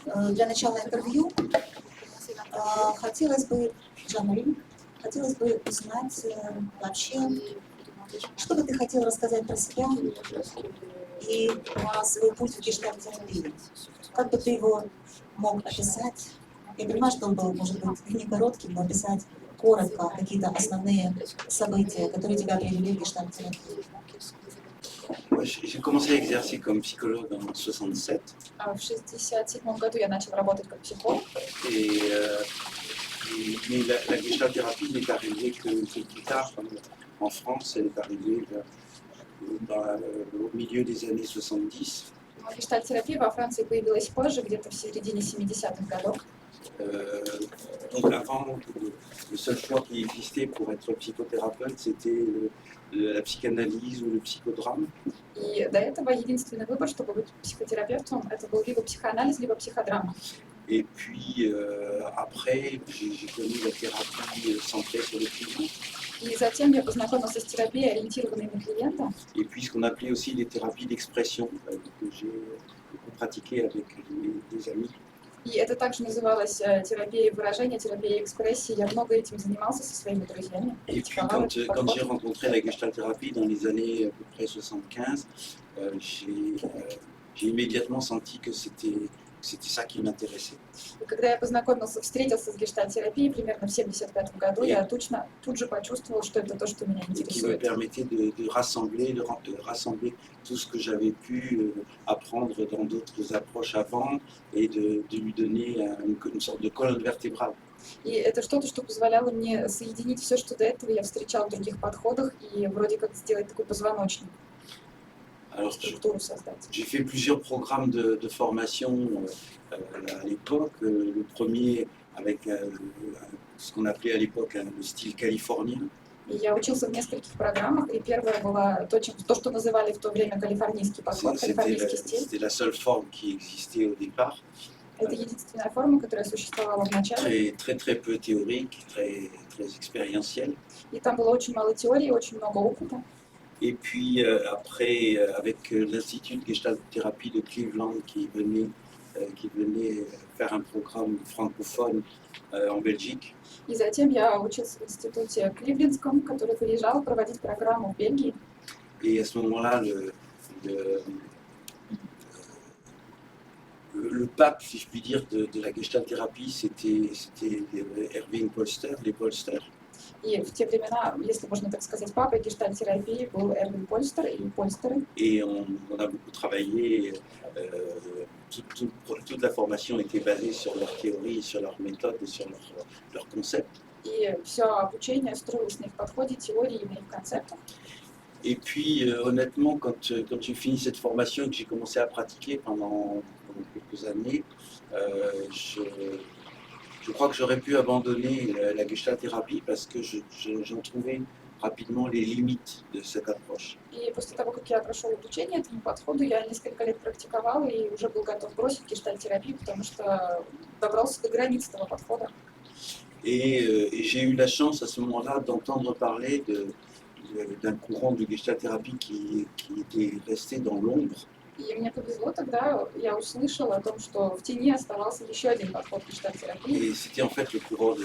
Для начала интервью хотелось бы, Джамалин, хотелось бы узнать вообще, что бы ты хотел рассказать про себя и про свой путь в гештальт-терапии. Как бы ты его мог описать? Я понимаю, что он был, может быть, не коротким, но описать коротко какие-то основные события, которые тебя привели в гештальт-терапию. J'ai commencé à exercer comme psychologue en 67. В 1967 году я начал работать как психолог. Mais la gestalt-thérapie n'est arrivée que plus tard. En France, elle est arrivée au milieu des années 70. Гештальт-терапия во Франции появилась позже, где-то в середине 70-х годов. Donc avant, le seul choix qui existait pour être psychothérapeute, c'était la psychanalyse ou le psychodrame. И до этого единственный выбор, чтобы быть психотерапевтом, это был либо психоанализ, либо психодрама. Et puis après, j'ai connu la thérapie centrée sur le client. И затем я познакомился с терапией, ориентированной на клиента. Et puis ce qu'on appelait aussi les thérapies d'expression, que j'ai beaucoup pratiqué avec des amis. И это также называлось терапией выражения, терапией экспрессии. Я много этим занимался со своими друзьями. Et puis quand j'ai rencontré la gestalt-thérapie dans les années à peu près 75, j'ai immédiatement senti que c'était ça qui m'intéressait. И когда я познакомился, встретился с гештальт-терапией примерно в 1975 году, я тут же почувствовал, что это то, что меня интересует. Qui me permettait de rassembler tout ce que j'avais pu apprendre dans d'autres approches avant et de lui donner une sorte de colonne vertébrale. И это что-то, что позволяло мне соединить все, что до этого я встречал в других подходах, и вроде как сделать такой позвоночник. Alors, j'ai fait plusieurs programmes de formation à l'époque. Le premier avec ce qu'on appelait à l'époque le style californien. Я учился в нескольких программах, и первая была то, что называли в то время калифорнийский подход, калифорнийский стиль. C'était la seule forme qui existait au départ. Это единственная форма, которая существовала в начале. Très peu théorique, très expérientielle. И там было очень мало теории, очень много опыта. Et puis après, avec l'Institut de Gestalt-Thérapie de Cleveland qui venait faire un programme francophone en Belgique. И затем я учился в институте Кливлендском, который приезжал проводить программу в Бельгии. Et à ce moment-là, le pape, si je puis dire, de la Gestalt-Thérapie, c'était Erwin Polster, les Polster. И в те времена, если можно так сказать, папой гештальт-терапии был Эрвин Польстер или Польстеры. Et on a beaucoup travaillé. Toute la formation était basée sur leur théorie, sur leur méthode et sur leur concept. И все обучение строилось на их подходе, теории и на их концептах. Et puis, honnêtement, quand j'ai fini cette formation et que j'ai commencé à pratiquer pendant quelques années, je crois que j'aurais pu abandonner la gestalt-thérapie parce que j'en trouvais rapidement les limites de cette approche. И после того, как я прошел обучение этому подходу, я несколько лет практиковал и уже был готов бросить гештальт-терапию, потому что добрался до границ этого подхода. Et j'ai eu la chance à ce moment-là d'entendre parler d'un courant de gestalt-thérapie qui était resté dans l'ombre. И мне повезло тогда, я услышала о том, что в тени оставался еще один подход гештальт-терапии. Et c'était en fait le courant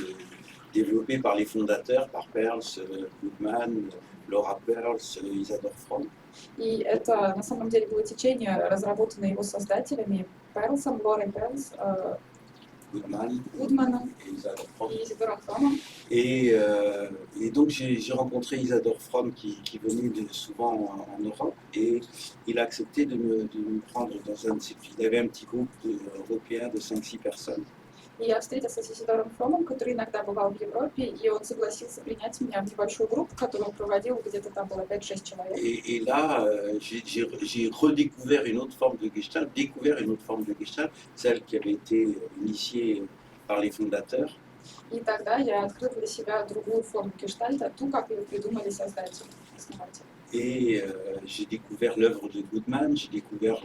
développé par les fondateurs, par Perls, Goodman, Laura Perls, Isadore Fromm. И это на самом деле было течение, разработанное его создателями Перлсом, Лорой Перлс, Goodmaном et Isadore Fromm. И Изидором Фромом. Et donc j'ai rencontré Isadore Fromm qui venait souvent en Europe et il a accepté de me prendre dans un de ses... Il avait un petit groupe européen de 5-6 personnes. И я встретился с Изидором Фромом, который иногда бывал в Европе, и он согласился принять меня в небольшую группу, которую он проводил, где-то там было 5-6 человек. Et là, j'ai redécouvert une autre forme de Gestalt, celle qui avait été initiée par les fondateurs. И тогда я открыл для себя другую форму гештальта, ту, как ее придумали создатели, основатели. Et j'ai découvert l'œuvre de Goodman, j'ai découvert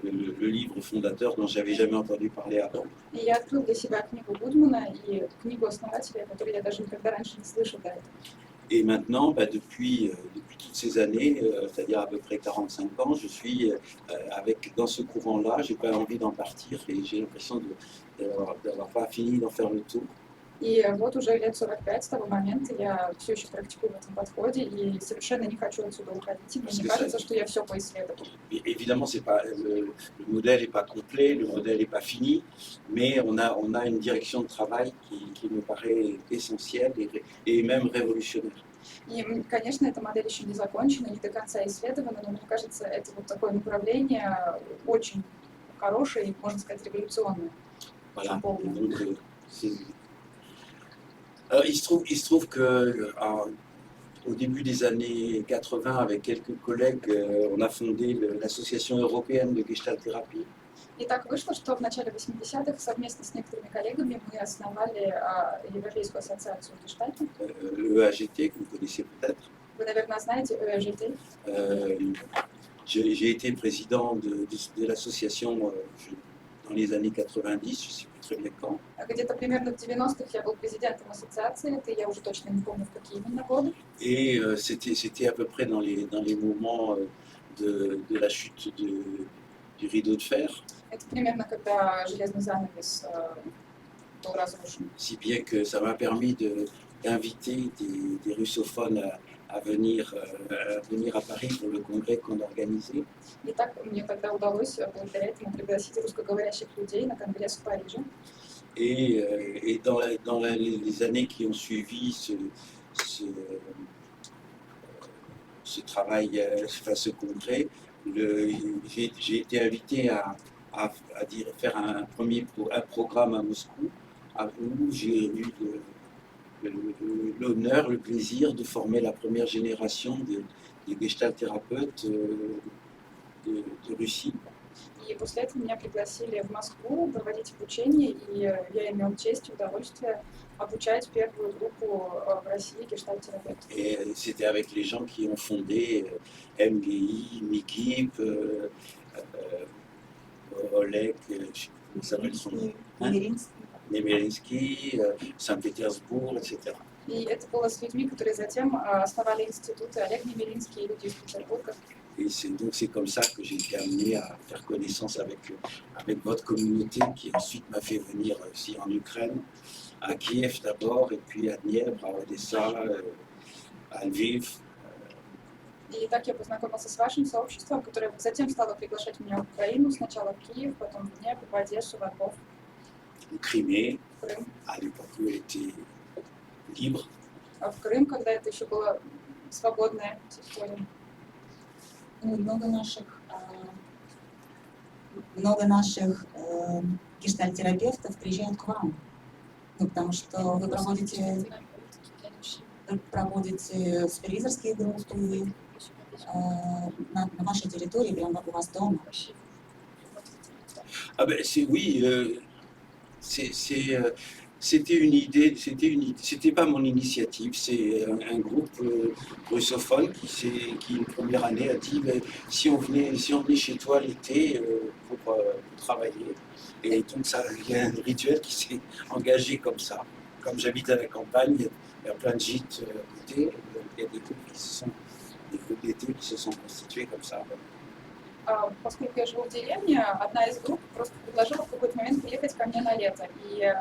le livre fondateur dont j'avais jamais entendu parler avant. И я открыл для себя книгу Гудмана и книгу основателя, о которой я даже никогда раньше не слышал до этого. Et maintenant, depuis toutes ces années, c'est-à-dire à peu près 45 ans, je suis dans ce courant-là. J'ai pas envie d'en partir et j'ai l'impression d'avoir pas fini d'en faire le tour. И вот уже лет 45 с того момента я все еще практикую в этом подходе и совершенно не хочу отсюда уходить. И мне Parce не que кажется, что я все поисследовала. Évidemment, c'est pas, le modèle n'est pas complet, le modèle n'est pas fini, mais on a une direction de travail qui me paraît essentielle et même révolutionnaire. И, конечно, эта модель еще не закончена, не до конца исследована, но мне кажется, это вот такое направление очень хорошее и, можно сказать, революционное. Voilà. Очень полное. Donc, alors, il se trouve que au début des années 80, avec quelques collègues, on a fondé l'Association européenne de Gestalt Thérapie. И так вышло, что в начале 80-х совместно с некоторыми коллегами мы основали Европейскую ассоциацию гештальта. Le EAGT, que vous connaissez peut-être. Вы, наверное, знаете ЕАЖТ. J'ai été président de l'association dans les années 90, je ne sais plus très bien quand. Где-то примерно в 90-х я был президентом ассоциации, это я уже точно не помню, в какие именно годы. Et c'était à peu près dans les moments de la chute du rideau de fer. Это примерно когда железный занавес был разрушен. Si bien que ça m'a permis d'inviter des russophones à venir à Paris pour le congrès qu'on organisait. И так мне тогда удалось благодаря этому пригласить русскоговорящих людей на конгресс в Париже. Et dans les années qui ont suivi ce travail, ce congrès, j'ai été invité à faire un programme à Moscou, où j'ai eu l'honneur, le plaisir de former la première génération de gestalt thérapeutes de Russie. И после этого меня пригласили в Москву проводить обучение, и я имел честь и удовольствие обучать первую группу в России гештальт-терапевтов. Et c'était avec les gens qui ont fondé MGI, MIGIP, Oleg, je ne sais plus comment ça s'appelle son nom, Nemerinsky, Saint-Pétersbourg, etc. И это было с людьми, которые затем основали институты Олег Немеринский и люди из Петербурга. Et donc c'est comme ça que j'ai été amené à faire connaissance avec votre communauté qui ensuite m'a fait venir aussi en Ukraine, à Kiev d'abord, et puis à Dniepr, à Odessa, à Lviv. И так я познакомился с вашим сообществом, которое затем стало приглашать меня в Украину, сначала в Киев, потом в Днепр, в Одессу, в Львов, En Crimée, в Крым. à l'époque où elle était libre. В Крым, когда это еще была свободная территория. Много наших гештальт-терапевтов приезжают к вам, потому что вы проводите супервизорские группы на вашей территории, прямо у вас дома. Ah ben oui, c'était une idée, c'était pas mon initiative, c'est un groupe russophone qui une première année a dit si on venait chez toi l'été pour travailler. Et donc ça, il y a un rituel qui s'est engagé comme ça. Comme j'habite à la campagne, il y a plein de gîtes à côté, il y a des groupes d'été qui se sont constitués comme ça. Поскольку я живу в деревне, одна из групп просто предложила в какой-то момент приехать ко мне на лето. И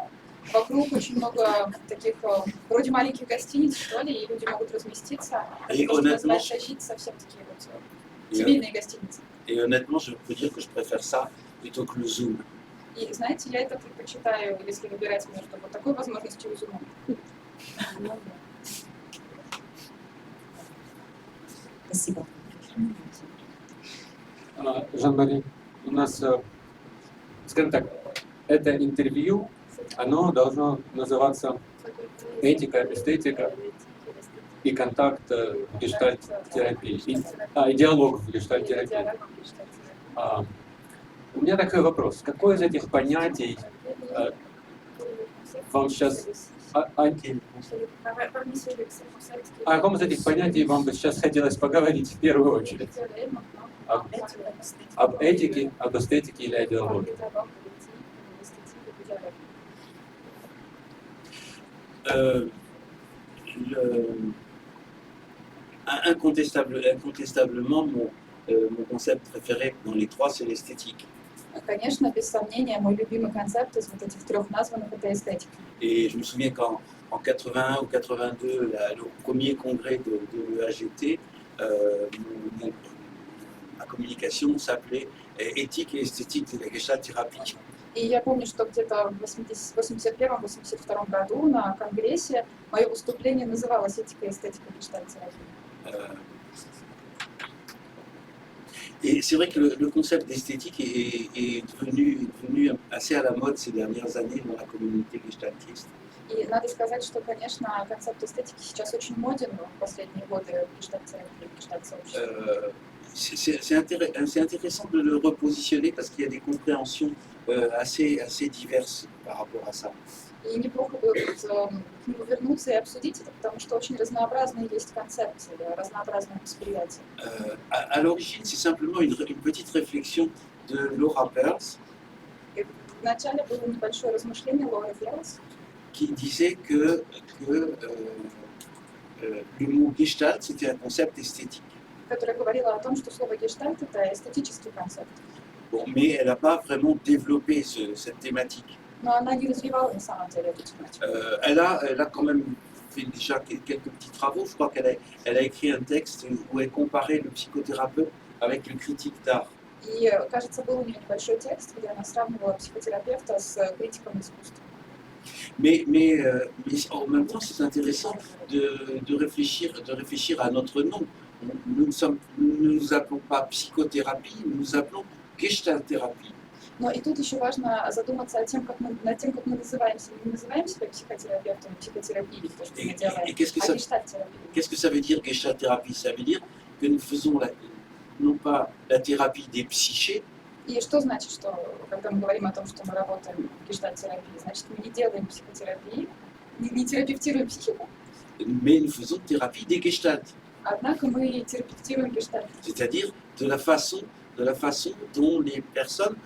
вокруг очень много таких вроде маленьких гостиниц, что ли, и люди могут разместиться. Это называется жить, совсем такие вот семейные гостиницы. Et honnêtement, je peux dire que je préfère ça plutôt que le Zoom. И знаете, я это предпочитаю, если выбирать между вот такой возможностью и Zoom. Спасибо. Жан-Мари, у нас, скажем так, это интервью, оно должно называться «Этика, эстетика и контакт в гештальт-терапии», и диалог в гештальт-терапии. У меня такой вопрос. Какое из этих понятий вам сейчас... О каком из этих понятий вам бы сейчас хотелось поговорить в первую очередь? Об этике, об эстетике или о диалоге? Incontestablement, mon concept préféré dans les trois, c'est l'esthétique. Конечно, без сомнения, мой любимый концепт из вот этих трех названных – это эстетика. Et je me souviens qu'en 81 ou 82, le premier congrès de l'EAGT, ma communication s'appelait Éthique et esthétique de la Gestalt-thérapie. И я помню, что где-то в 81-82 году на конгрессе мое выступление называлось «Этика и эстетика гештальт-терапии». Et c'est vrai que le concept d'esthétique est devenu assez à la mode ces dernières années dans la communauté gestaltiste. И надо сказать, что, конечно, концепт эстетики сейчас очень моден в последние годы в гештальт-терапии, в гештальт-сообществе. C'est intéressant de le repositionner parce qu'il y a des compréhensions assez diverses par rapport à ça. И неплохо бы к нему вернуться и обсудить это, потому что очень разнообразные есть концепции, разнообразные восприятия. À l'origine, c'est simplement une petite réflexion de Laura Pearls И вначале было небольшое размышление Лоры Перлс, qui disait que le mot Gestalt, c'était un concept esthétique. которая говорила о том, что слово гештальт – это эстетический концепт. Bon, mais elle n'a pas vraiment développé cette thématique. Но она не развивала на самом деле эту тематику. Elle a quand même fait déjà quelques petits travaux. Je crois qu'elle a écrit un texte où elle comparait le psychothérapeute avec le critique d'art. И, кажется, был у нее небольшой текст, где она сравнивала психотерапевта с критиком искусства. Mais en même temps, c'est intéressant de réfléchir à notre nom. Nous ne nous appelons pas psychothérapie, nous nous appelons Gestalt-thérapie. Но и тут еще важно задуматься над тем, как мы называемся. Мы не называем себя психотерапевтом, психотерапией, то, что мы делаем, а гештальт-терапией. Qu'est-ce que ça veut dire, Gestalt-thérapie? Ça veut dire que nous faisons non pas la thérapie des psychés, И что значит, что, когда мы говорим о том, что мы работаем в гештальт-терапии, значит, мы не делаем психотерапии, не терапевтируем психику, mais nous faisons thérapie des Gestalt. однако мы терапевтируем гештальт. C'est-à-dire de la façon dont les personnes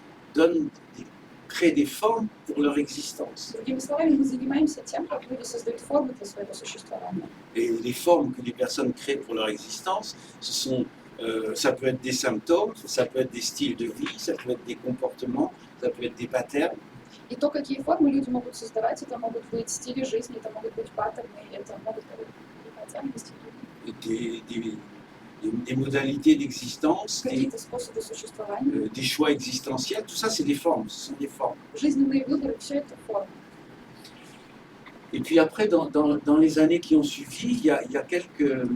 créent des formes pour leur existence. Другими словами, мы занимаемся тем, как люди создают формы для своего существования. Et les formes que les personnes créent pour leur existence, ça peut être des symptômes, ça peut être des styles de vie, ça peut être des comportements, ça peut être des patterns. И то, какие формы люди могут создавать, это могут быть стили жизни, это могут быть паттерны, это могут быть ценности, des modalités d'existence, какие-то способы существования. des choix existentiels, tout ça c'est des formes, ce sont des formes. Жизненные выборы, все это формы. Et puis après, dans les années qui ont suivi, il y a quelques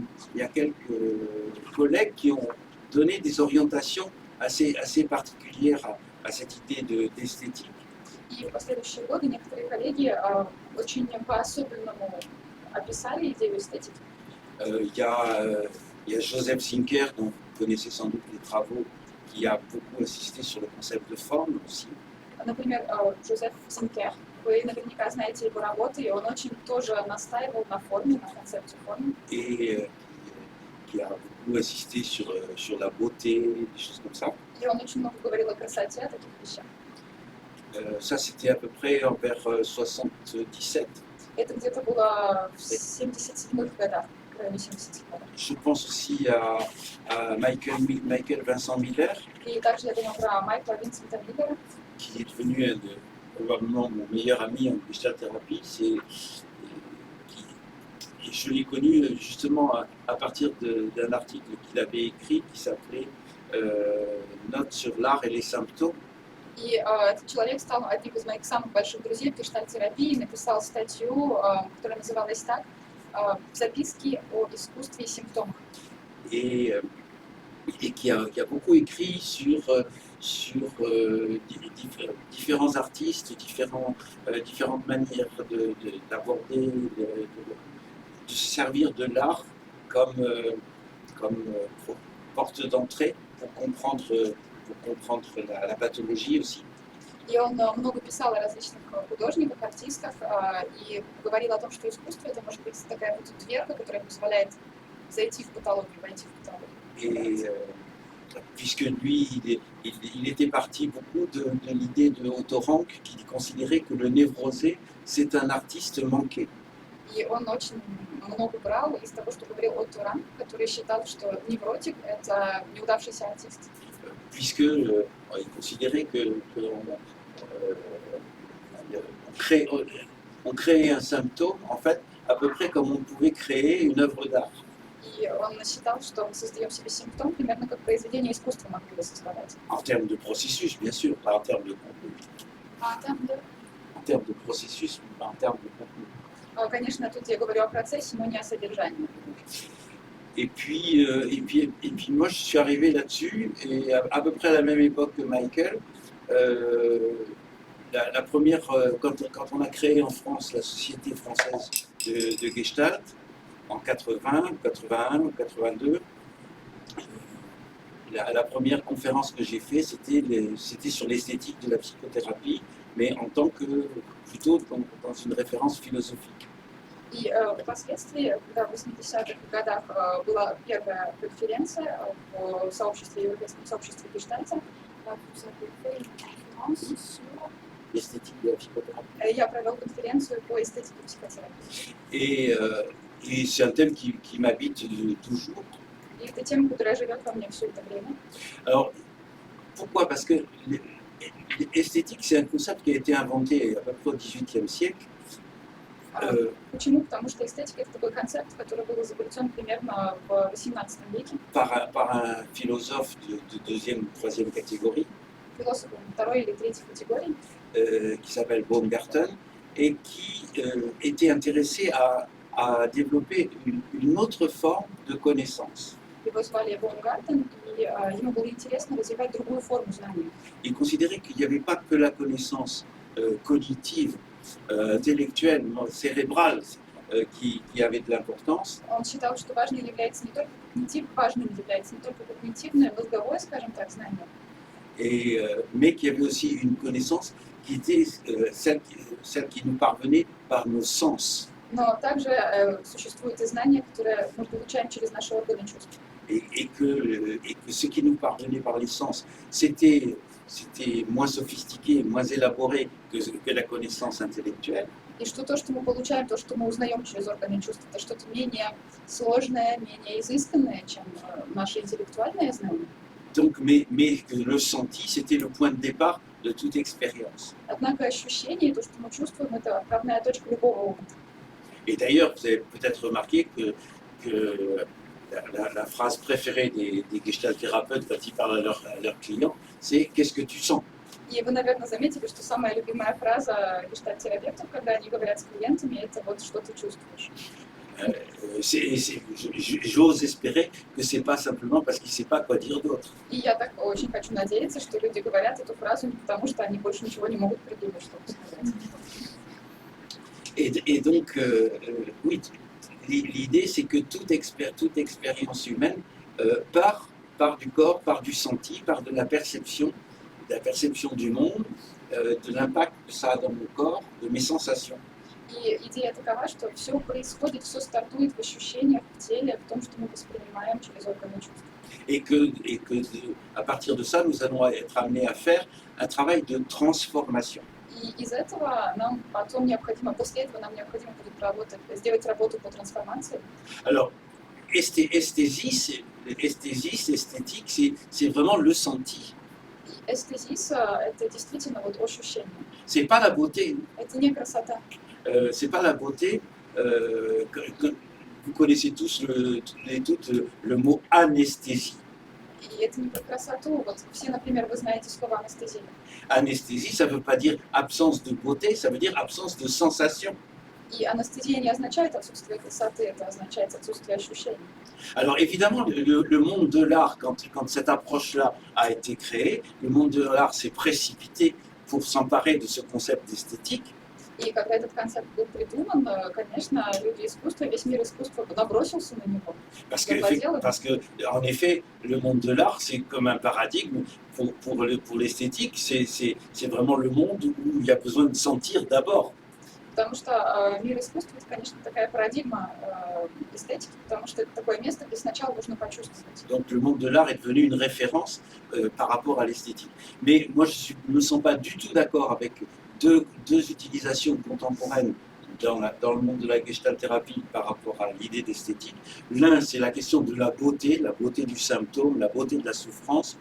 collègues qui ont donné des orientations assez particulières à cette idée d'esthétique. И в последующие годы некоторые коллеги очень по-особенному описали идею эстетики. Il y a Joseph Zinker, dont vous connaissez sans doute les travaux, qui a beaucoup insisté sur le concept de forme aussi. Например, Жозеф Синкер. Вы наверняка знаете его работы, и он очень тоже настаивал на форме, на концепции формы. Et qui a beaucoup insisté sur la beauté, des choses comme ça. И он очень много говорил о красоте, о таких вещах. Ça, c'était à peu près vers 77. Это где-то было в 77-х годах, в районе 77 годов. Je pense aussi à Michael Vincent Miller, И также я думаю про Майкла Винсента Миллера, qui est devenu probablement mon meilleur ami en gestalt-thérapie. Et je l'ai connu justement à partir d'un article qu'il avait écrit qui s'appelait Notes sur l'art et les symptômes. И этот человек стал одним из моих самых больших друзей в гештальт-терапии, написал статью, которая называлась так «Записки о искусстве и симптомах». Et qui a beaucoup écrit sur différents artistes, différentes manières d'aborder, de se servir de l'art comme porte d'entrée pour comprendre la pathologie aussi. И он много писал о различных художниках, артистах, и говорил о том, что искусство это может быть такая вот дверка, которая позволяет зайти в патологию, войти в патологию. Et puisque lui, il était parti beaucoup de l'idée de Otto Rank qui considérait que le névrosé, c'est un artiste manqué. И он очень много брал из того, что говорил Отто Rank, который считал, что невротик – это неудавшийся артист. Puisque il considérait on créait un symptôme, en fait, à peu près comme on pouvait créer une œuvre d'art. И он считал, что мы создаем себе симптом, примерно как произведение искусства могли бы создавать. En termes de processus, bien sûr, pas en termes de contenu. А там, да. En termes de processus, pas en termes de contenu. Конечно, тут я говорю о процессе, но не о содержании. Et puis moi, je suis arrivé là-dessus, et à peu près à la même époque que Michael, la première, quand on a créé en France la Société française de Gestalt, en 80, 81, 82, la première conférence que j'ai faite, c'était sur l'esthétique de la psychothérapie, mais en tant que plutôt dans une référence philosophique. И впоследствии, когда в 80-х годах была первая конференция в сообществе, европейском сообществе Гештальта, L'esthétique de la psychothérapie. я провел конференцию по эстетике психотерапии. Et c'est un thème qui m'habite toujours. И это тема, которая живет во мне все это время. Alors, pourquoi? Parce que l'esthétique, c'est un concept qui a été inventé à peu près au XVIIIe siècle. Почему? Потому что эстетика – это такой концепт, который был изобретен примерно в XVIII веке. Par un philosophe de deuxième ou troisième catégorie. Философом второй или третьей категории. Qui s'appelle Baumgarten et qui était intéressé à développer une autre forme de connaissance. Его звали Baumgarten, и ему было интересно развивать другую форму знания. Il considérait qu'il n'y avait pas que la connaissance cognitive, intellectuelle, cérébrale qui avait de l'importance. Он считал, что важным является не только когнитивное, мозговое, скажем так, знание. Mais qu'il y avait aussi une connaissance qui était celle qui nous parvenait par nos sens. Но также существует и знание, которое мы получаем через наши органы чувств. Et que ce qui nous parvenait par les sens, c'était moins sophistiqué, moins élaboré que la connaissance intellectuelle. И что то, что мы получаем, то, что мы узнаем через органы чувств, это что-то менее сложное, менее изысканное, чем наше интеллектуальное знание. Donc, mais le senti, c'était le point de départ de toute expérience. Однако ощущение, то, что мы чувствуем, это отправная точка любого опыта. Et d'ailleurs, vous avez peut-être remarqué que la phrase préférée des gestalt-thérapeutes quand ils parlent à leurs clients, c'est « qu'est-ce que tu sens ?» И вы, наверное, заметили, что самая любимая фраза гештальт-терапевтов, когда они говорят с клиентами, это вот «что ты чувствуешь?». J'ose espérer que ce n'est pas simplement parce qu'il ne sait pas quoi dire d'autre. И я так очень хочу надеяться, что люди говорят эту фразу не потому, что они больше ничего не могут придумать, чтобы сказать. Et donc, oui, l'idée, c'est que toute expérience humaine part du corps, part du senti, part de la perception du monde, de l'impact que ça a dans mon corps, de mes sensations. И идея такова, что все происходит, все стартует в ощущениях, в теле, в том, что мы воспринимаем через органы чувств. Et que à partir de ça, nous allons être amenés à faire un travail de transformation. И из этого нам потом необходимо, после этого нам необходимо будет сделать работу по трансформации. Alors, esthétique, c'est vraiment le senti. Эстезис – это действительно вот ощущение. C'est pas la beauté. Это не красота. C'est pas la beauté. Vous connaissez tous le mot anesthésie. И это не про красоту. Вот все, например, вы знаете слово анестезия. Anesthésie, ça veut pas dire absence de beauté, ça veut dire absence de sensation. И анестезия не означает отсутствие красоты, это означает отсутствие ощущений. Alors évidemment, le monde de l'art, quand cette approche-là a été créée, le monde de l'art s'est précipité pour s'emparer de ce concept d'esthétique. И когда этот концепт был придуман, конечно, люди искусства, весь мир искусства набросился на него. Parce que, en effet, le monde de l'art, c'est comme un paradigme. Pour l'esthétique, c'est vraiment le monde où il y a besoin de sentir d'abord. Потому что мир искусства – это, конечно, такая парадигма эстетики, потому что это такое место, где сначала нужно почувствовать. Donc le monde de l'art est devenu une référence par rapport à l'esthétique. Mais moi, je ne me sens pas du tout d'accord avec deux utilisations contemporaines dans le monde de la gestalthérapie par rapport à l'idée d'esthétique. L'un, c'est la question de la beauté du symptôme, la beauté de la souffrance.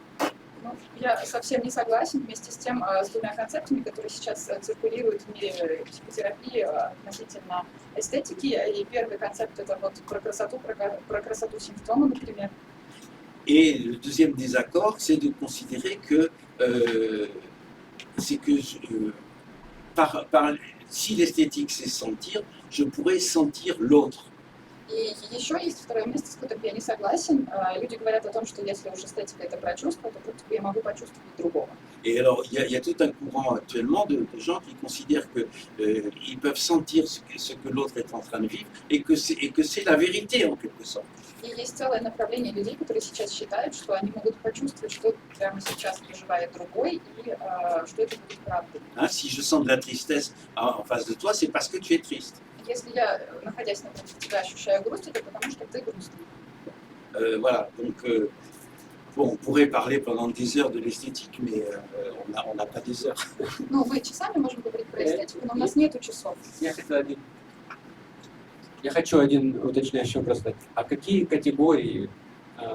Ну, я совсем не согласен вместе с тем, с двумя концепциями, которые сейчас циркулируют в мире психотерапии относительно эстетики. И первый концепт — это вот про красоту симптома, например. Et le deuxième désaccord, c'est de considérer que, si l'esthétique c'est sentir, je pourrais sentir l'autre. И еще есть второе место, с которым я не согласен. Люди говорят о том, что если уж эстетика — это про чувство, то будто бы я могу почувствовать другого. Et alors, il y a tout un courant actuellement de gens qui considèrent qu'ils peuvent sentir ce que l'autre est en train de vivre et que c'est la vérité en quelque sorte. И есть целое направление людей, которые сейчас считают, что они могут почувствовать, что прямо сейчас переживает другой, и что это будет правдой. Hein, si je sens de la tristesse en face de toi, c'est parce que tu es triste. Если я, находясь напротив тебя, ощущаю грусть, это потому что ты грустный. Voilà, donc bon, on pourrait parler pendant des heures de l'esthétique, mais on n'a pas des heures. Ну, мы часами можем говорить про эстетику, но у нас нету часов. Я хочу один уточняющий вопрос задать. А какие категории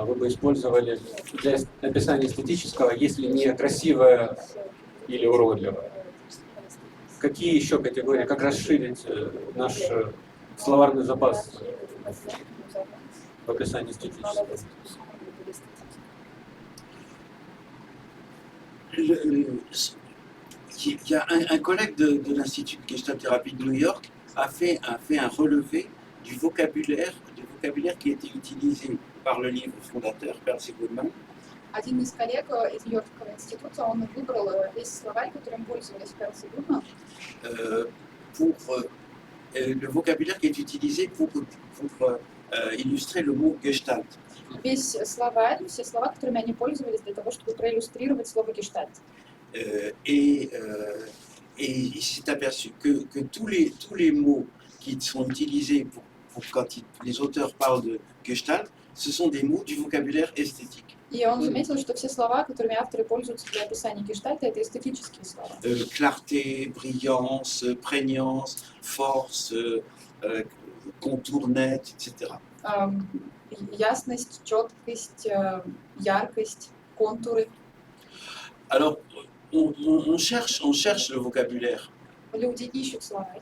вы бы использовали для описания эстетического, если не красивое или уродливое? Какие еще категории? Как расширить наш словарный запас в описании эстетического? Il y a un collègue de l'Institut de Gestalthérapie de New York a fait un relevé du vocabulaire qui a été utilisé par le livre fondateur, Percy Goodman. Один из коллег из Нью-Йоркского института, он выбрал весь словарь, которым пользовались Перси Гудман. Le vocabulaire qui est utilisé pour illustrer le mot Gestalt. Весь словарь, все слова, которыми они пользовались для того, чтобы проиллюстрировать слово гештальт. Et il s'est aperçu que tous les mots qui sont utilisés quand les auteurs parlent de Gestalt, ce sont des mots du vocabulaire esthétique. И он заметил, что все слова, которыми авторы пользуются для описания гештальта, это эстетические слова. Clarté, brillance, prégnance, force, contour net, etc. Ясность, четкость, яркость, контуры. Alors, on cherche le vocabulaire. Люди ищут слова.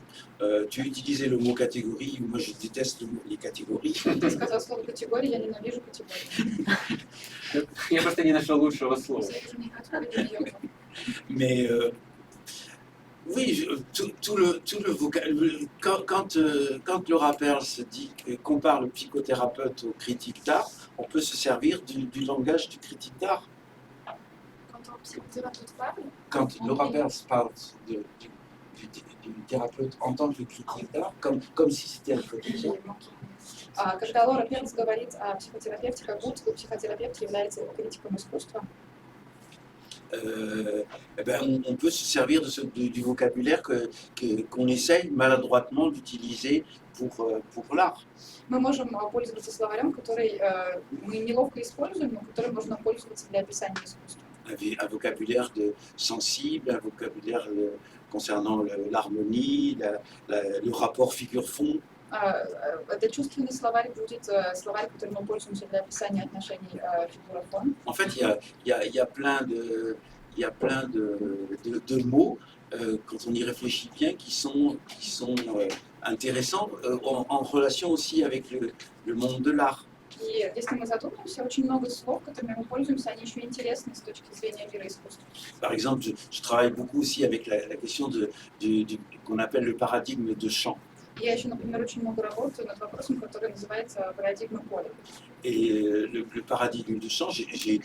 Tu utilisais le mot catégorie, moi je déteste les catégories. Ты сказал слово категория, я ненавижу категории. Я просто не нашел лучшего слова. Mais oui, tout le vocabulaire. Quand Laura Perls dit compare le psychothérapeute au critique d'art, on peut se servir du langage du critique d'art. Quand Laura Perls parle du thérapeute en tant que critique d'art, comme si c'était un photographe. Когда Лора Перс говорит о психотерапевте, как будто бы психотерапевт является критиком искусства, on peut se servir du vocabulaire qu'on essaye maladroitement d'utiliser pour l'art. Мы можем пользоваться словарем, который мы неловко используем, но которым можно пользоваться для описания искусства. Un vocabulaire sensible, un vocabulaire concernant l'harmonie, le rapport figure-fond. Это чувственный словарь будет словарь, которым мы пользуемся для описания отношений фигура-фон. En fait, il y a plein de mots, quand on y réfléchit bien, qui sont intéressants en relation aussi avec le monde de l'art. И если мы задумаемся, очень много слов, которыми мы пользуемся, они еще интересны с точки зрения мира искусства. Par exemple, je travaille beaucoup aussi avec la question qu'on appelle le paradigme de champ. Я еще, например, очень много работаю над вопросом, который называется парадигма поля. Et le paradigme de champ, j'ai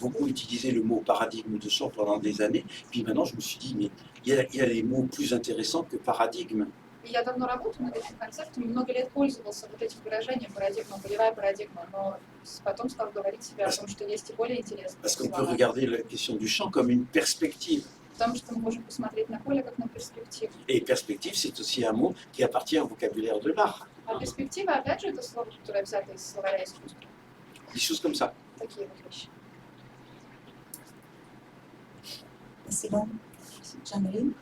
beaucoup utilisé le mot paradigme de champ pendant des années. Puis maintenant, je me suis dit, mais il y a les mots plus intéressants que paradigme. Я давно работаю над этим концептом, много лет пользовался вот этим выражением парадигма, полевая парадигма, но потом стал говорить себе о том, что есть и более интересные Parce qu'on peut слова. regarder la question du champ comme une perspective. Потому что мы можем посмотреть на поле как на перспективу. Et perspective, c'est aussi un mot qui appartient au vocabulaire de l'art. А перспектива, опять же, это слово, которое взято из словаря искусства. Des choses comme ça. Такие вот вещи. Спасибо, Жан-Мари.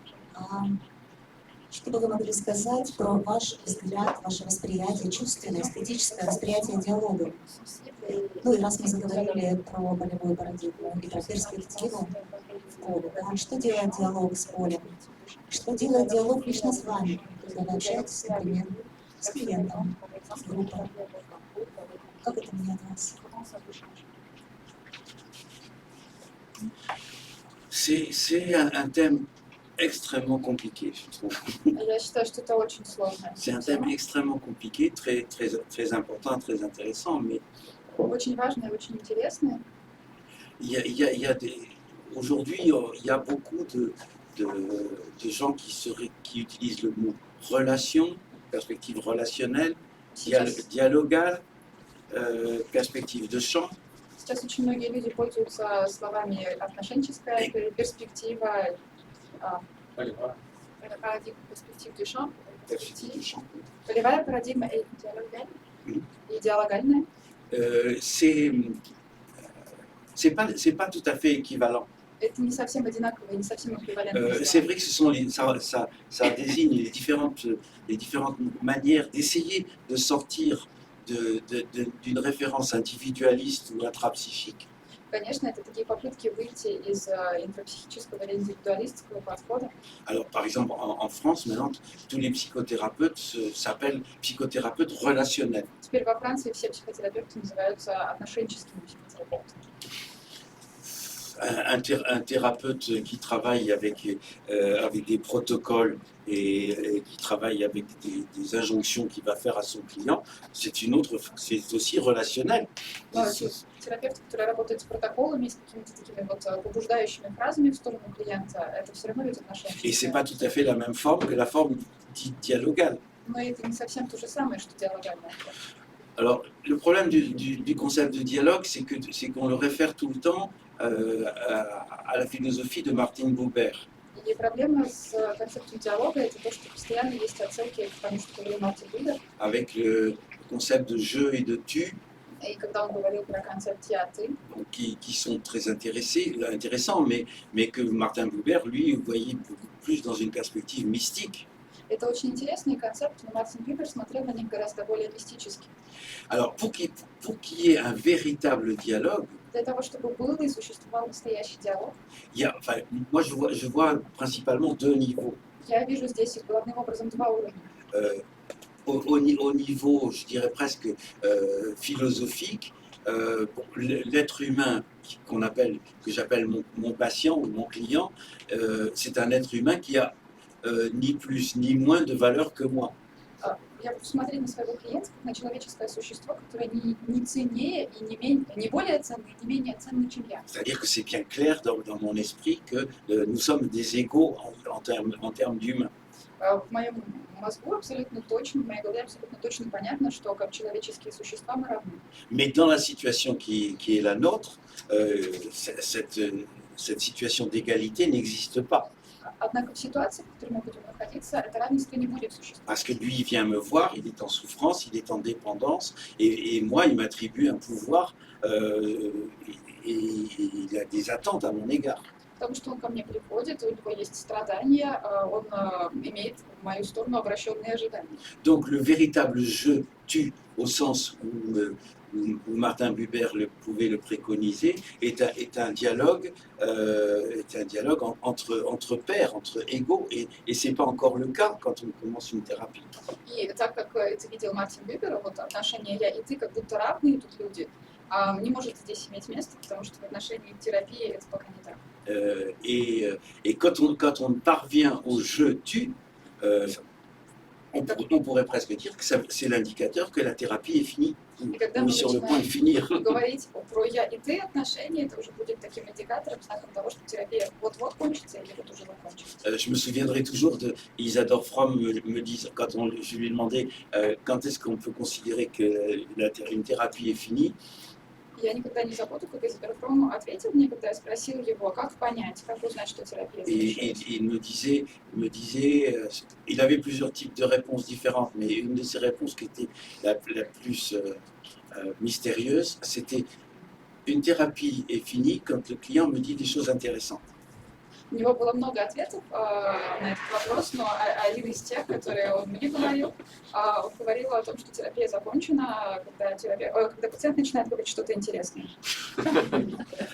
Что бы вы могли сказать про ваш взгляд, ваше восприятие, чувственное, эстетическое восприятие диалога? Ну и раз мы заговорили про болевую парадигму и про перспективу в поле, да, что делает диалог с полем? Что делает диалог лично с вами, когда вы общаетесь, например, с клиентом, с группой? Как это меняет вас? C'est un thème extrêmement compliqué, je trouve. Я считаю, что это очень сложно. C'est un thème extrêmement compliqué, très important, très intéressant, mais Очень важно и очень интересно. il y a aujourd'hui, il y a beaucoup de gens qui utilisent le mot relation, perspective relationnelle, Сейчас, dialogale, perspective de champ. сейчас очень многие люди пользуются словами отношенческая перспектива, Полевая. парадигма перспектив Дюшан, Perspective de champ. полевая парадигма и диалогальная. C'est pas tout à fait équivalent. Это не совсем одинаково и не совсем эквивалентно. C'est vrai que ça désigne les différentes manières d'essayer de sortir d'une référence individualiste ou intrapsychique. Конечно, это такие попытки выйти из интрапсихического или индивидуалистского подхода. Alors, par exemple, en France, maintenant, tous les psychothérapeutes s'appellent psychothérapeutes relationnels. Теперь во Франции все психотерапевты называются отношенческими психотерапевтами. Un thérapeute qui travaille avec des protocoles et qui travaille avec des injonctions qu'il va faire à son client, c'est aussi relationnel. Но терапевт, который работает с протоколами, с какими-то такими вот побуждающими фразами в сторону клиента, это все равно ведь отношения. Et c'est pas tout à fait la même forme que la forme dite dialogale. Но это не совсем то же самое, что диалогальное. Alors, le problème du concept de dialogue, c'est qu'on le réfère tout le temps à la philosophie de Martin Buber. И проблема с концептом диалога это то, что постоянно есть отсылки к тому, что говорил Мартин Бубер. Avec le concept de je et de tu, И когда он говорил про концепт «я», «ты», donc, qui sont très intéressants, mais que Martin Buber, lui, voyait beaucoup plus dans une perspective mystique. это очень интересный концепт, но Мартин Бубер смотрел на них гораздо более мистически. Alors, pour qu'il y ait un véritable dialogue, Для того, чтобы был и существовал настоящий диалог, moi je vois principalement deux niveaux. я вижу здесь главным образом два уровня. Au niveau, je dirais presque philosophique, l'être humain que j'appelle mon patient ou mon client, c'est un être humain qui a ni plus ni moins de valeur que moi. Я буду смотреть на своего клиента как на человеческое существо, которое не ценнее и не более ценное, и не менее ценное, чем я. C'est-à-dire que c'est bien clair dans mon esprit que nous sommes des égaux en termes d'humains. В моем мозгу абсолютно точно, в моей голове абсолютно точно понятно, что как человеческие существа мы равны. Mais dans la situation qui est la nôtre, cette situation d'égalité n'existe pas. Однако в ситуации, в которой мы будем находиться, это равенство не будет существовать. Parce que lui, il vient me voir, il est en souffrance, il est en dépendance, et moi, il m'attribue un pouvoir et il a des attentes à mon égard. Потому что он ко мне приходит, у него есть страдания, он имеет в мою сторону обращенные ожидания. Donc le véritable je tue, au sens où Martin Buber pouvait le préconiser, est un dialogue entre pairs, entre égaux, et ce n'est pas encore le cas quand on commence une thérapie. И так как это видел Мартин Бюбер, вот отношения я и ты как будто равные тут люди, не может здесь иметь места, потому что в отношении терапии это пока не так. Et quand on parvient au je tue, on pourrait presque dire que c'est l'indicateur que la thérapie est finie, ou est sur le point de finir. Говорить про я и ты отношения, это уже будет таким индикатором, знаком того, что терапия вот-вот кончится или вот уже закончится. Je me souviendrai toujours de Isadore Fromm me disant, quand je lui ai demandé quand est-ce qu'on peut considérer qu'une thérapie est finie. Я никогда не забуду, как Изабель Фром ответил мне, когда я спросила его, как понять, как узнать, что терапия завершилась. Et il me disait, il avait plusieurs types de réponses différentes, mais une de ces réponses qui était la plus mystérieuse, c'était une thérapie est finie quand le client me dit des choses intéressantes. У него было много ответов на этот вопрос, но один из тех, которые он мне говорил, он говорил о том, что терапия закончена, когда пациент начинает говорить что-то интересное.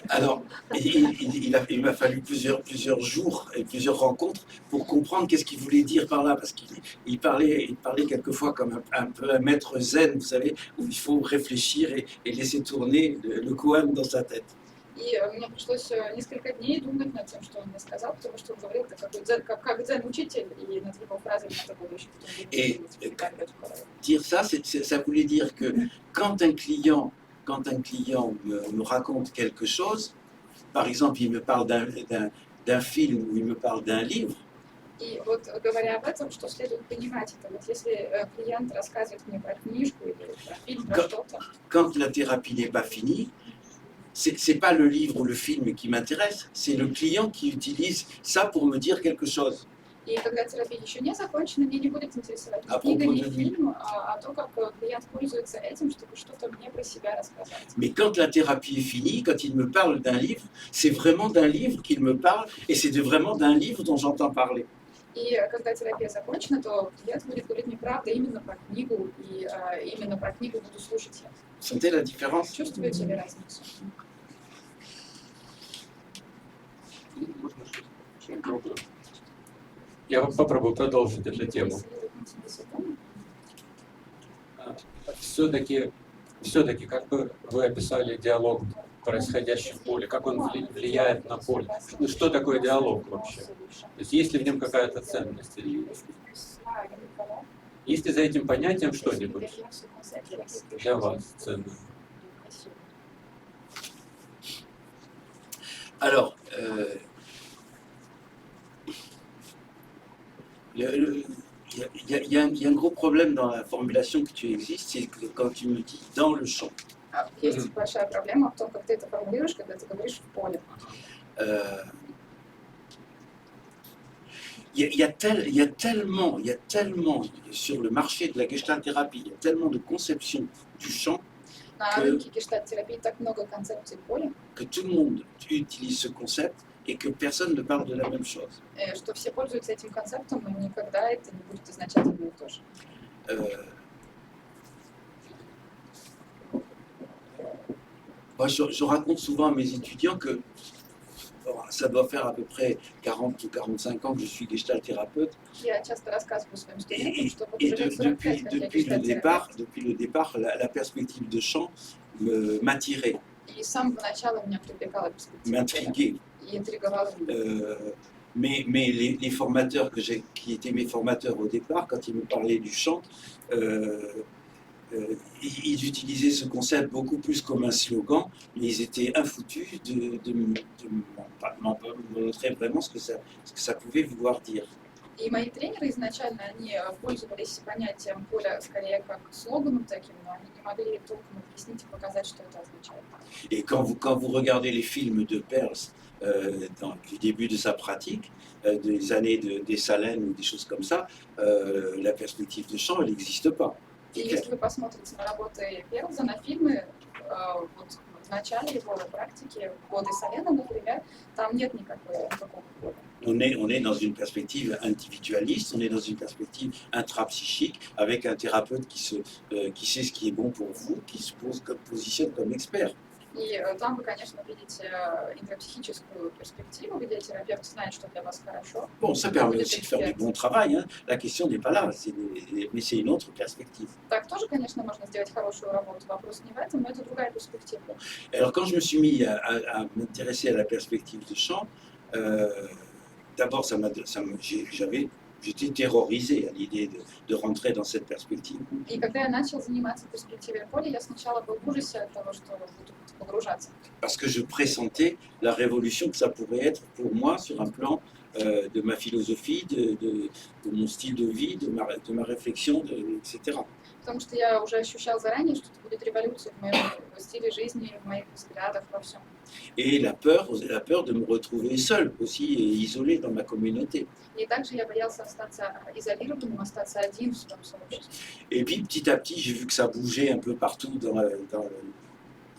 Alors, il m'a fallu plusieurs jours et plusieurs rencontres pour comprendre qu'est-ce qu'il voulait dire par là, parce qu'il parlait quelquefois comme un peu un maître zen, vous savez, où il faut réfléchir et laisser tourner le koan dans sa tête. И мне пришлось несколько дней думать над тем, что он мне сказал, потому что он говорил это как дзен-учитель, и над его фразами надо было еще Et dire ça, ça voulait dire que quand un client me raconte quelque chose, par exemple, il me parle d'un film ou il me parle d'un livre, И вот говоря об этом, что следует понимать, это вот если клиент рассказывает мне про книжку или про фильм, про что-то, quand la thérapie n'est pas finie, c'est pas le livre ou le film qui m'intéresse, c'est le client qui utilise ça pour me dire quelque chose. и когда терапия еще не закончена, мне не будет интересовать А ни книга, ни пропos de- фильм, а то, как клиент пользуется этим, чтобы что-то мне про себя рассказать. Mais quand la thérapie est finie, quand il me parle d'un livre, c'est vraiment d'un livre qu'il me parle et c'est vraiment d'un livre dont j'entends parler. И когда терапия закончена, то клиент будет говорить мне правда именно про книгу, и именно про книгу буду слушать я. Vous sentez la différence? Чувствуете ли разницу? Можно что-то? Я попробую продолжить эту тему. Все-таки, как бы вы описали диалог, происходящий в поле, как он влияет на поле? Ну, что такое диалог вообще? То есть есть ли в нем какая-то ценность? Или есть ли за этим понятием что-нибудь для вас ценное? Alors, il y a un gros problème dans la formulation que tu existes, c'est que quand tu me dis dans le champ. Есть большая проблема в том, как ты это формулируешь, когда ты говоришь в поле. Il y a tellement sur le marché de la gestalt thérapie, il y a tellement de conceptions du champ На рынке гештальт-терапии так много концепций поля, que tout le monde utilise ce concept et que personne ne parle de la même chose. что все пользуются этим концептом, и никогда это не будет означать одно и то же. Moi, je raconte souvent à mes étudiants que ça doit faire à peu près 40 ou 45 ans que je suis gestalt thérapeute. Я часто рассказываю своим студентам, что вот Et уже лет 45, как я depuis гештальт-терапевт, le départ, la perspective de champ m'attirait, и с самого начала меня привлекала перспектива поля, m'intriguait. и интриговала меня. Mais les formateurs qui étaient mes formateurs au départ, quand ils me parlaient du chant, ils utilisaient ce concept beaucoup plus comme un slogan, mais ils étaient infoutus de m'en montrer vraiment ce que ça pouvait vouloir dire. И мои тренеры изначально, они пользовались понятием поля скорее как слоганом таким, но они не могли толком объяснить и показать, что это означает. Et quand vous regardez les films de Peirce, du début de sa pratique, des années des Salem ou des choses comme ça, la perspective de chant, elle n'existe pas. И если вы посмотрите на работы Перлза, на фильмы, вот в начале его практики, годы Салена, например, там нет никакого поля. On est dans une perspective individualiste, on est dans une perspective intrapsychique, avec un thérapeute qui sait ce qui est bon pour vous, qui se positionne comme expert. И там вы, конечно, видите интрапсихическую перспективу, где терапевт знает, что для вас хорошо. Bon, ça permet aussi de faire du bon travail, hein. La question n'est pas là, mais c'est une autre perspective. Так тоже, конечно, можно сделать хорошую работу, вопрос не в этом, но это другая перспектива. Alors quand je me suis mis à m'intéresser à la perspective de champ, d'abord j'étais terrorisé à l'idée de rentrer dans cette perspective. И когда я начал заниматься перспективой поля, я сначала был в ужасе от того, что буду погружаться. Parce que je pressentais la révolution que ça pourrait être pour moi sur un plan de ma philosophie, de mon style de vie, de ma réflexion, etc. Потому что я уже ощущал заранее, что это будет революция в моем стиле жизни, в моих взглядах, во всем. Et la peur de me retrouver seul aussi et isolé dans ma communauté. И также я боялся остаться изолированным, остаться один в своем сообществе. Et puis petit à petit, j'ai vu que ça bougeait un peu partout dans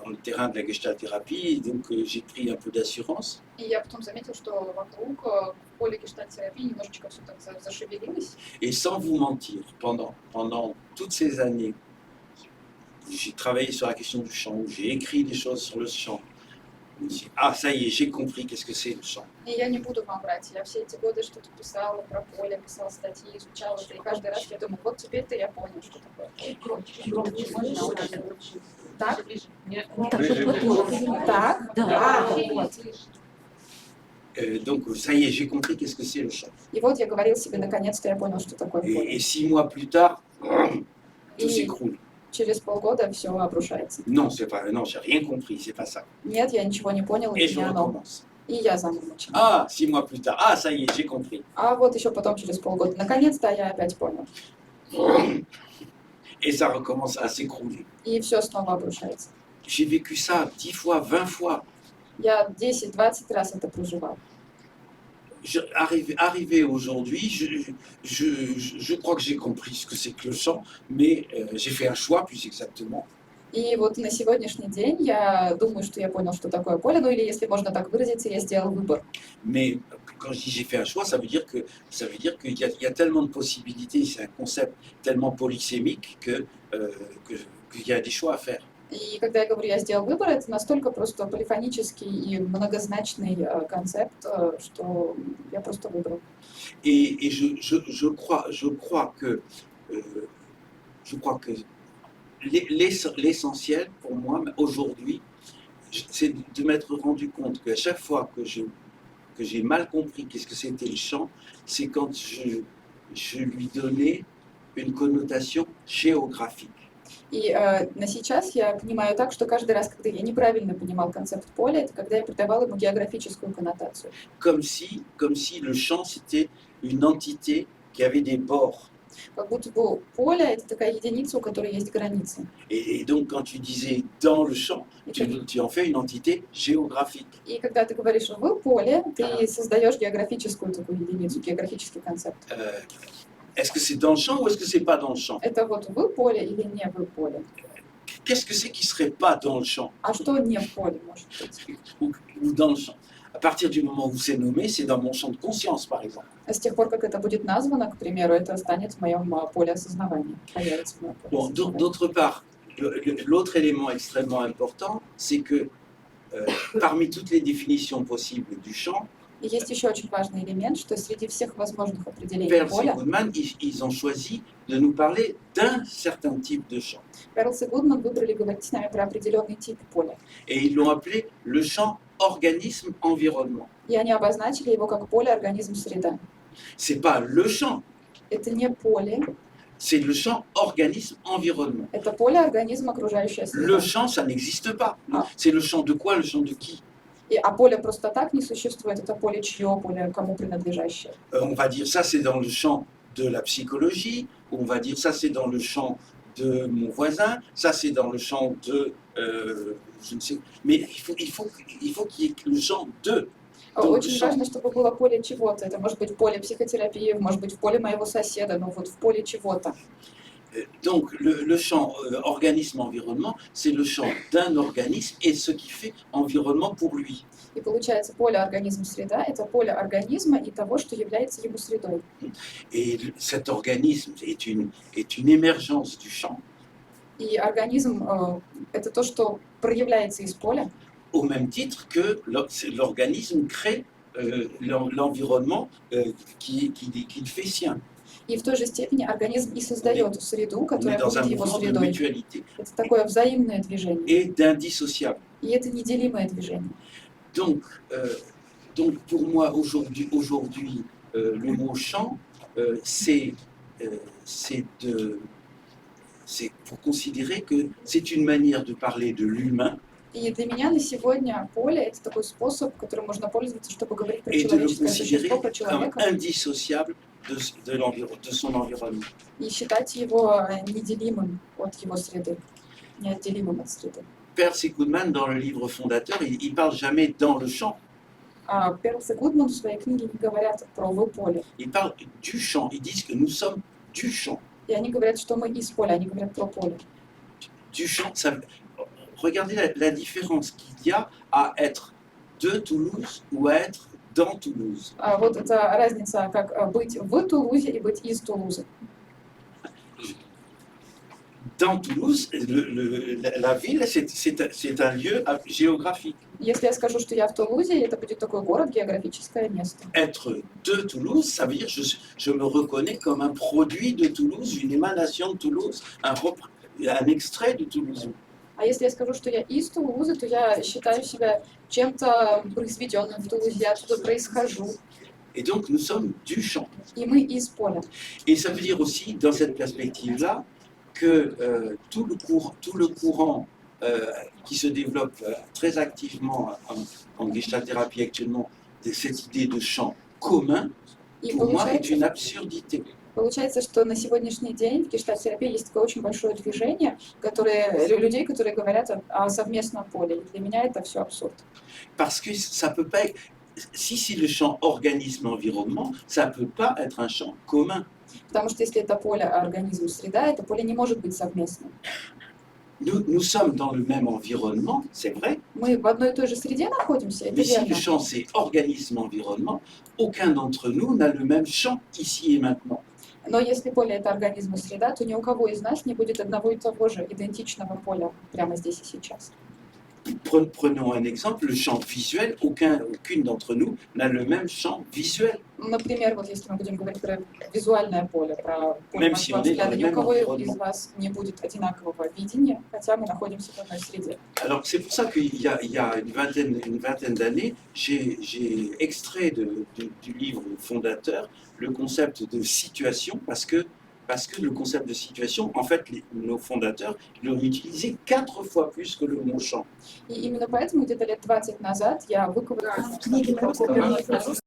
dans le terrain de la gestalt-thérapie, et donc j'ai pris un peu d'assurance. И я потом заметил, что вокруг в поле гештальт-терапии немножечко все так зашевелилось. Et sans vous mentir, pendant toutes ces années, j'ai travaillé sur la question du chant, j'ai écrit des choses sur le chant. Je me suis dit, ah, ça y est, j'ai compris qu'est-ce que c'est le chant. И я не буду вам врать, я все эти годы что-то писала про поле, писала статьи, изучала это, и каждый раз я думаю, вот теперь-то я понял, что такое поле. Так? Так? Да. Donc, ça y est, j'ai compris qu'est-ce que c'est le chant. И вот я говорил себе, наконец-то я понял, что такое поле. Et 6 mois plus tard, tout И s'écroule. через полгода все обрушается. Non, non, j'ai rien compris, c'est pas ça. Нет, я ничего не понял, Et и je меня оно. recommence. И я заново начинаю. Ah, 6 mois plus tard, ah, ça y est, j'ai compris. А вот еще потом, через полгода, наконец-то я опять понял. Et ça recommence à s'écrouler. И все снова обрушается. J'ai vécu ça 10 fois, 20 fois. Я 10-20 раз это проживал. Arrivé aujourd'hui, je crois que j'ai compris ce que c'est que le chant, mais j'ai fait un choix plus exactement. И вот на сегодняшний день я думаю, что я понял, что такое поле, ну или если можно так выразиться, я сделал выбор. Mais quand je dis j'ai fait un choix, ça veut dire qu'il y a tellement de possibilités, c'est un concept tellement polysémique qu'il y a des choix à faire. И когда я говорю, я сделал выбор, это настолько просто полифонический и многозначный концепт, что я просто выбрал. Et je crois que l'essentiel pour moi aujourd'hui, c'est de m'être rendu compte qu'à chaque fois que j'ai mal compris qu'est-ce que c'était le chant, c'est quand je lui donnais une connotation géographique. И на сейчас я понимаю так, что каждый раз, когда я неправильно понимал концепт поля, это когда я придавал ему географическую коннотацию. Comme si le chant c'était une entité qui avait des bords. Как будто бы поле — это такая единица, у которой есть границы. Et donc quand tu disais dans le chant, tu en fais une entité géographique. И когда ты говоришь в поле, ты создаешь географическую такую единицу, географический концепт. Est-ce que c'est dans le champ ou est-ce que c'est pas dans le champ? Это вот в поле или не в поле? Qu'est-ce que c'est qui serait pas dans le champ А что не в поле может быть? ou dans le champ? À partir du moment où c'est nommé, c'est dans mon champ de conscience, par exemple. С тех пор, как это будет названо, к примеру, это станет в моем поле осознавания. Появится в моем поле Bon, осознавания. d'autre part, l'autre élément extrêmement important, c'est que parmi toutes les définitions possibles du champ, И есть еще очень важный элемент, что среди всех возможных определений Peirce et поля, Goodman, ils ont choisi de nous parler d'un certain type de champ. Перлс и Гудман выбрали говорить с нами про определенный тип поля. Et ils l'ont appelé le champ organisme-environnement. И они обозначили его как поле, организм, среда. C'est pas le champ, Это не поле, c'est le champ organisme-environnement. это поле, организм, окружающая среда. Le champ, ça n'existe pas. Ah. C'est le champ de quoi? Le champ de qui? А поле просто так не существует, это поле чье, поле кому принадлежащее. On va dire ça, c'est dans le champ de la psychologie, ou on va dire ça, c'est dans le champ de mon voisin, ça, c'est dans le champ de... je ne sais... Mais il faut qu'il y ait le champ de... Очень важно, чтобы было поле чего-то. Это может быть поле психотерапии, может быть в поле моего соседа, но вот в поле чего-то. Donc, le champ organisme-environnement, c'est le champ d'un organisme et ce qui fait environnement pour lui. И получается, поле организм-среда — это поле организма и того, что является его средой. Et cet organisme est une émergence du champ, И организм — это то, что проявляется из поля, au même titre que l'organisme crée l'environnement qui le fait sien. и в той же степени организм и создает среду, On est которая dans un будет его mouvement de средой. mutualité Это такое взаимное движение, et d'indissociable. и это неделимое движение. Donc pour moi, aujourd'hui le mot champ, c'est pour considérer que c'est une manière de parler de l'humain И для меня на сегодня поле — это такой способ, которым можно пользоваться, чтобы говорить про et de le человеческое considérer существо, про comme человека, indissociable de son environnement. и считать его неделимым от его среды, неотделимым от среды. Peirce et Goodman, dans le livre fondateur, ils ne parlent jamais dans le champ, Перлс и Гудман в своей книге не говорят про «вы поле», ils parlent du champ, ils disent que nous sommes du champ. и они говорят, что мы из поля, они говорят про поле. Du champ, ça, regardez la différence qu'il y a à être de Toulouse ou à être dans Toulouse. Вот это разница, как быть в Тулузе и быть из Тулузы. Dans Toulouse, la ville, c'est un lieu géographique. Если я скажу, что я в Тулузе, это будет такой город, географическое место. Être de Toulouse, ça veut dire que je me reconnais comme un produit de Toulouse, une émanation de Toulouse, un extrait de Toulouse. А если я скажу, что я из Тулузы, то я считаю себя чем-то произведенным в Тулузе, я оттуда происхожу. Et donc, nous sommes du champ. И мы из поля. Et ça veut dire aussi, dans cette perspective-là, que tout le courant qui se développe très activement en Gestalt-thérapie actuellement, de cette idée de champ commun, И pour moi, est une absurdité. получается, что на сегодняшний день в гештальт-терапии есть такое очень большое движение, людей, которые говорят о совместном поле. И для меня это все абсурд. Parce que ça peut pas être, si c'est le champ organisme-environnement, ça ne peut pas être un champ commun. Потому что если это поле, организм, среда, это поле не может быть совместным. Nous sommes dans le même environnement, c'est vrai. Мы в одной и той же среде находимся, это Mais si le верно. champ c'est organisme-environnement, aucun d'entre nous n'a le même champ ici et maintenant. Но если поле это организм и среда, то ни у кого из нас не будет одного и того же идентичного поля прямо здесь и сейчас. Prenons un exemple, le champ visuel, aucune d'entre nous n'a le même champ visuel. Например, вот если мы будем говорить про визуальное поле, про поле Même si нашего on est dans взгляда, le ни у même кого из environnement. вас не будет одинакового видения, хотя мы находимся в одной среде. Alors c'est pour ça qu'il y a une vingtaine d'années, j'ai extrait du livre fondateur le concept de situation parce que le concept de situation, en fait, nos fondateurs l'ont utilisé 4 fois plus que le mot champ. И именно поэтому где-то лет 20 назад я выковыряла В книге на русском и на французском